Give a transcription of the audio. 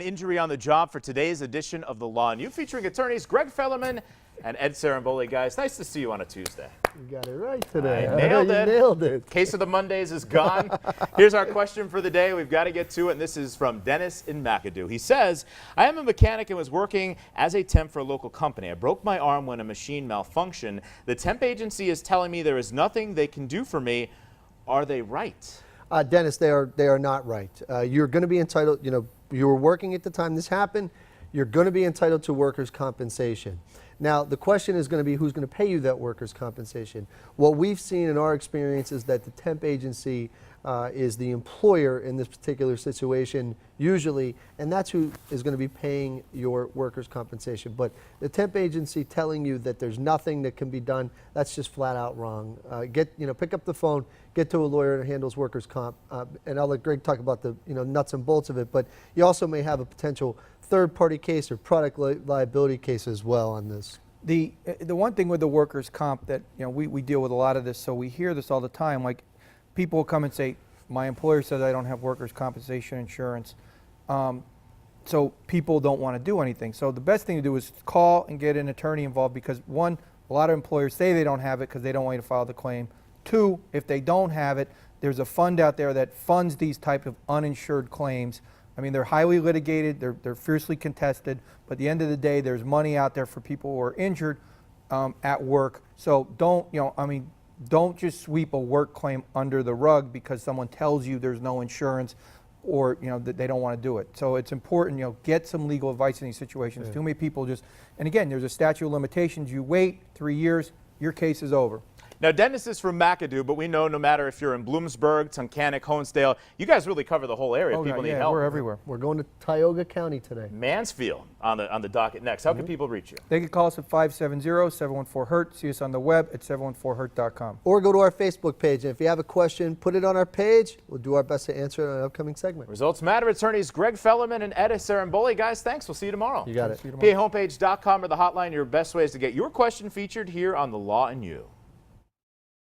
Injury on the job for today's edition of The Law and You, featuring attorneys Greg Fellerman and Ed Saramboli. Guys, nice to see you on a Tuesday. You got it right today. I nailed it. Nailed it. Case of the Mondays is gone. Here's our question for the day. We've got to get to it, and this is from Dennis in McAdoo. He says, I am a mechanic and was working as a temp for a local company. I broke my arm when a machine malfunctioned. The temp agency is telling me there is nothing they can do for me. Are they right? Dennis, they are not right. You're going to be entitled, you were working at the time this happened, you're going to be entitled to workers' compensation. Now, the question is going to be who's going to pay you that workers' compensation. What we've seen in our experience is that the temp agency is the employer in this particular situation, usually, and that's who is going to be paying your workers' compensation. But the temp agency telling you that there's nothing that can be done, that's just flat out wrong. Pick up the phone, get to a lawyer that handles workers' comp, and I'll let Greg talk about the nuts and bolts of it. But you also may have a potential third-party case or product liability case as well on this. The one thing with the workers' comp that we deal with a lot of this, so we hear this all the time. Like, people will come and say, my employer says I don't have workers' compensation insurance, so people don't want to do anything. So the best thing to do is call and get an attorney involved, because one, a lot of employers say they don't have it because they don't want you to file the claim. Two, if they don't have it, there's a fund out there that funds these type of uninsured claims. I mean, they're highly litigated, they're fiercely contested, but at the end of the day, there's money out there for people who are injured at work. So don't just sweep a work claim under the rug because someone tells you there's no insurance or that they don't want to do it. So it's important, get some legal advice in these situations. Yeah. Too many people and again, there's a statute of limitations. You wait 3 years, your case is over. Now, Dennis is from McAdoo, but we know no matter if you're in Bloomsburg, Tunkhannock, Honesdale, you guys really cover the whole area. People need help. We're everywhere. We're going to Tioga County today. Mansfield on the docket next. How can people reach you? They can call us at 570-714-HURT. See us on the web at 714hurt.com. Or go to our Facebook page, and if you have a question, put it on our page. We'll do our best to answer it in an upcoming segment. Results matter. Attorneys Greg Fellerman and Ed Saramboli. Guys, thanks. We'll see you tomorrow. You got it. PAHomepage.com or the hotline, your best ways to get your question featured here on The Law and You.